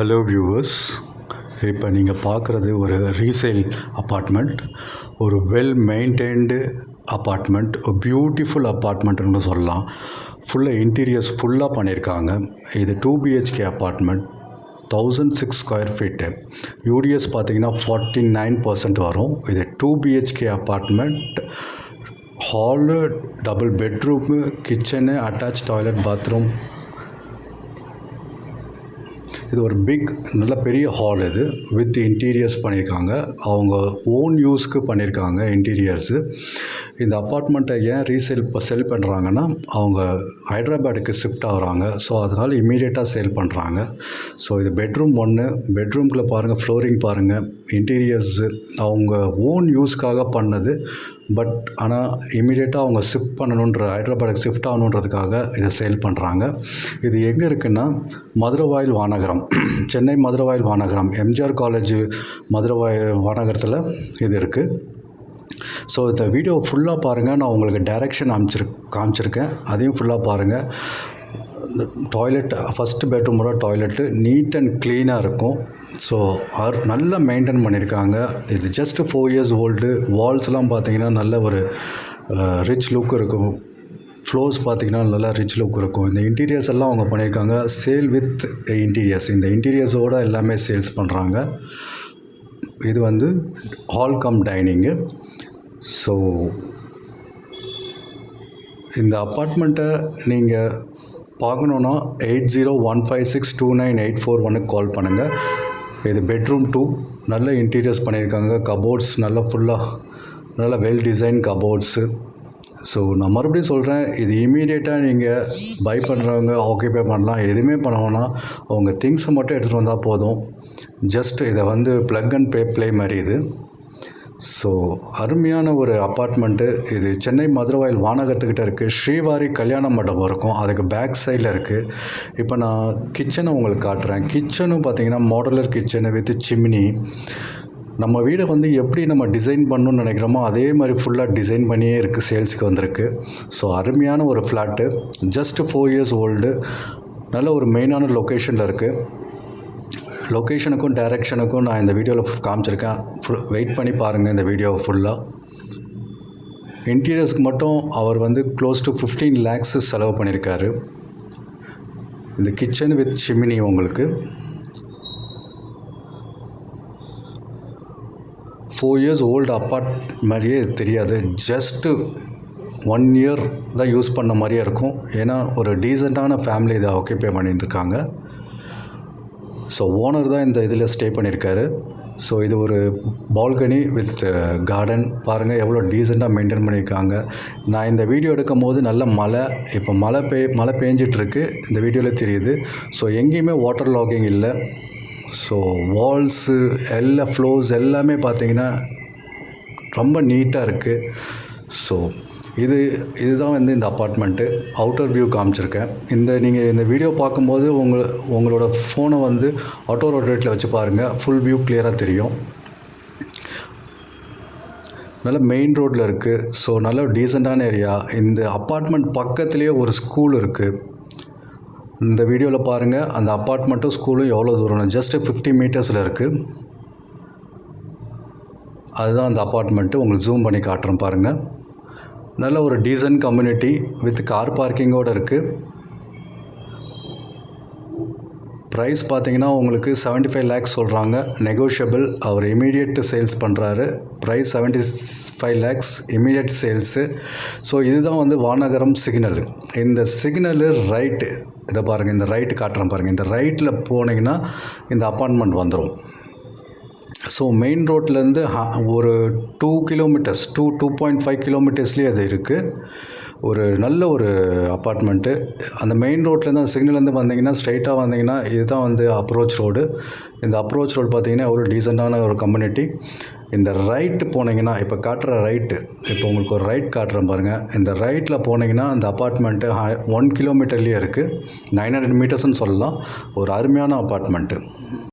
Hello viewers, இப்போ நீங்கள் பார்க்குறது ஒரு ரீசேல் அப்பார்ட்மெண்ட். ஒரு வெல் மெயின்டைன்டு அப்பார்ட்மெண்ட், ஒரு பியூட்டிஃபுல் அப்பார்ட்மெண்ட்னு சொல்லலாம். ஃபுல்லாக இன்டீரியர்ஸ் ஃபுல்லாக பண்ணியிருக்காங்க. இது 2 BHK apartment, 1006 square feet. UDS பார்த்தீங்கன்னா 49% வரும். இது 2 BHK apartment. Hall, double bedroom, kitchen, attach toilet, bathroom. இது ஒரு நல்ல பெரிய ஹால். இது வித் இன்டீரியர்ஸ் பண்ணியிருக்காங்க. அவங்க ஓன் யூஸ்க்கு பண்ணியிருக்காங்க இன்டீரியர்ஸு. இந்த அப்பார்ட்மெண்ட்டை ஏன் செல் பண்ணுறாங்கன்னா, அவங்க ஹைதராபாடுக்கு ஷிஃப்ட் ஆகுறாங்க. ஸோ அதனால் இமீடியட்டாக சேல் பண்ணுறாங்க. ஸோ இது பெட்ரூம் 1. பெட்ரூம்குள்ளே பாருங்கள், ஃப்ளோரிங் பாருங்கள், இன்டீரியர்ஸு அவங்க ஓன் யூஸ்க்காக பண்ணது. பட் ஆனால் இமீடியட்டாக அவங்க ஹைதராபாடுக்கு ஷிஃப்ட் ஆகணுன்றதுக்காக இதை சேல் பண்ணுறாங்க. இது எங்கே இருக்குன்னா, மதுரவாயல் வானகரம், சென்னை மதுரவாயல் வானகரம், எம்ஜிஆர் காலேஜ் வானகரத்தில் இது இருக்குது. ஸோ இந்த வீடியோ ஃபுல்லாக பாருங்கள். நான் உங்களுக்கு டைரெக்ஷன் காமிச்சிருக்கேன், அதையும் ஃபுல்லாக பாருங்கள். இந்த டாய்லெட், ஃபஸ்ட்டு பெட்ரூமோட டாய்லெட்டு நீட் அண்ட் க்ளீனாக இருக்கும். ஸோ நல்லா மெயின்டைன் பண்ணியிருக்காங்க. இது ஜஸ்ட் 4 years ஓல்டு. வால்ஸ்லாம் பார்த்தீங்கன்னா நல்ல ஒரு ரிச் லுக் இருக்கும். ஃப்ளோர்ஸ் பார்த்திங்கன்னா நல்லா ரிச் லுக் இருக்கும். இந்த இன்டீரியர்ஸ் எல்லாம் அவங்க பண்ணியிருக்காங்க. சேல் வித் இன்டீரியர்ஸ், இந்த இன்டீரியர்ஸோடு எல்லாமே சேல்ஸ் பண்ணுறாங்க. இது வந்து ஹால் கம் டைனிங்கு. ஸோ இந்த அப்பார்ட்மெண்ட்டை நீங்கள் பார்க்கணுன்னா 8015629841 கால் பண்ணுங்கள். இது பெட்ரூம் 2. நல்ல இன்டீரியர்ஸ் பண்ணியிருக்காங்க. கபோர்ட்ஸ் நல்லா வெல் டிசைன் கபோர்ட்ஸு. ஸோ நான் மறுபடியும் சொல்கிறேன், இது இமீடியட்டாக நீங்கள் பை பண்ணுறவங்க ஆக்கிபை பண்ணலாம். எதுவுமே பண்ணோன்னா அவங்க திங்ஸை மட்டும் எடுத்துகிட்டு வந்தால் போதும். ஜஸ்ட் இதை வந்து ப்ளக் அண்ட் ப்ளே மாதிரி இது. ஸோ அருமையான ஒரு அப்பார்ட்மெண்ட்டு. இது சென்னை மதுரவாயல் வானகரத்துக்கிட்ட இருக்குது. ஸ்ரீவாரி கல்யாண மண்டபம் இருக்கும், அதுக்கு பேக் சைடில் இருக்குது. இப்போ நான் கிச்சனை உங்களுக்கு காட்டுறேன். கிச்சனும் பார்த்திங்கன்னா மாடுலர் கிச்சனு வித் சிம்னி. நம்ம வீடை வந்து எப்படி நம்ம டிசைன் பண்ணணும்னு நினைக்கிறோமோ அதே மாதிரி ஃபுல்லாக டிசைன் பண்ணியே இருக்குது, சேல்ஸுக்கு வந்திருக்கு. ஸோ அருமையான ஒரு ஃப்ளாட்டு, ஜஸ்ட் 4 years ஓல்டு. நல்ல ஒரு மெயினான லொக்கேஷனில் இருக்குது. லொக்கேஷனுக்கும் டைரெக்ஷனுக்கும் நான் இந்த வீடியோவில் காமிச்சிருக்கேன். வெயிட் பண்ணி பாருங்கள் இந்த வீடியோவை ஃபுல்லாக. இன்டீரியர்ஸ்க்கு மட்டும் அவர் வந்து க்ளோஸ் டு 15 lakhs செலவு பண்ணியிருக்காரு. இந்த கிச்சன் வித் சிம்னி உங்களுக்கு 4 years ஓல்டு அப்பார்ட் மாதிரியே தெரியாது. ஜஸ்ட்டு 1 year தான் யூஸ் பண்ண மாதிரியே இருக்கும். ஏன்னா ஒரு டீசெண்டான ஃபேமிலி இதை ஆக்கிபை பண்ணிட்டுருக்காங்க. ஸோ ஓனர் தான் இந்த இதில் ஸ்டே பண்ணியிருக்காரு. ஸோ இது ஒரு பால்கனி வித் கார்டன். பாருங்கள் எவ்வளோ டீசெண்டாக மெயின்டைன் பண்ணியிருக்காங்க. நான் இந்த வீடியோ எடுக்கும் போது நல்ல மழை, இப்போ மழை பெஞ்சிட்ருக்கு, இந்த வீடியோவில் தெரியுது. ஸோ எங்கேயுமே வாட்டர் லாகிங் இல்லை. ஸோ வால்ஸு ஃப்ளோர்ஸ் எல்லாமே பார்த்திங்கன்னா ரொம்ப நீட்டாக இருக்குது. ஸோ இதுதான் வந்து இந்த அப்பார்ட்மெண்ட்டு. அவுட்டர் வியூ காமிச்சிருக்கேன். நீங்கள் இந்த வீடியோ பார்க்கும்போது உங்களோட ஃபோனை வந்து ஆட்டோ ரோட்டேட்டில் வச்சு பாருங்கள், ஃபுல் வியூ கிளியராக தெரியும். நல்ல மெயின் ரோட்டில் இருக்குது. ஸோ நல்ல டீசெண்டான ஏரியா. இந்த அப்பார்ட்மெண்ட் பக்கத்துலேயே ஒரு ஸ்கூல் இருக்குது. இந்த வீடியோவில் பாருங்கள், அந்த அப்பார்ட்மெண்ட்டும் ஸ்கூலும் எவ்வளோ தூரம், ஜஸ்ட் 50 meters இருக்குது. அதுதான் அந்த அப்பார்ட்மெண்ட்டு. உங்களுக்கு ஜூம் பண்ணி காட்டுறேன் பாருங்கள். நல்ல ஒரு டீசன்ட் கம்யூனிட்டி வித் கார் பார்க்கிங்கோடு இருக்குது. ப்ரைஸ் பார்த்திங்கன்னா உங்களுக்கு 75 lakhs சொல்கிறாங்க, நெகோஷியபிள். அவர் இமீடியட் சேல்ஸ் பண்ணுறாரு. Price 75 lakhs immediate sales. So இதுதான் வந்து வானகரம் சிக்னல். இந்த சிக்னலு ரைட்டு, இதை பாருங்கள், இந்த ரைட்டு காட்டுறேன் பாருங்கள். இந்த ரைட்டில் போனீங்கன்னா இந்த அப்பார்ட்மெண்ட் வந்துடும். ஸோ மெயின் ரோட்லேருந்து ஒரு 2.5 kilometers அது இருக்குது. ஒரு நல்ல ஒரு அப்பார்ட்மெண்ட்டு. அந்த மெயின் ரோட்லேருந்து, அந்த சிக்னல்லேருந்து வந்தீங்கன்னா ஸ்ட்ரைட்டாக வந்தீங்கன்னா இதுதான் வந்து அப்ரோச் ரோடு. இந்த அப்ரோச் ரோடு பார்த்திங்கன்னா எவ்வளோ டீசெண்டான ஒரு கம்யூனிட்டி. இந்த ரைட்டு போனீங்கன்னா, இப்போ காட்டுற ரைட்டு, இப்போ உங்களுக்கு ஒரு ரைட் காட்டுறேன் பாருங்கள். இந்த ரைட்டில் போனீங்கன்னா அந்த அப்பார்ட்மெண்ட்டு 1 kilometerலேயே இருக்குது. 900 metersன்னு சொல்லலாம். ஒரு அருமையான அப்பார்ட்மெண்ட்டு.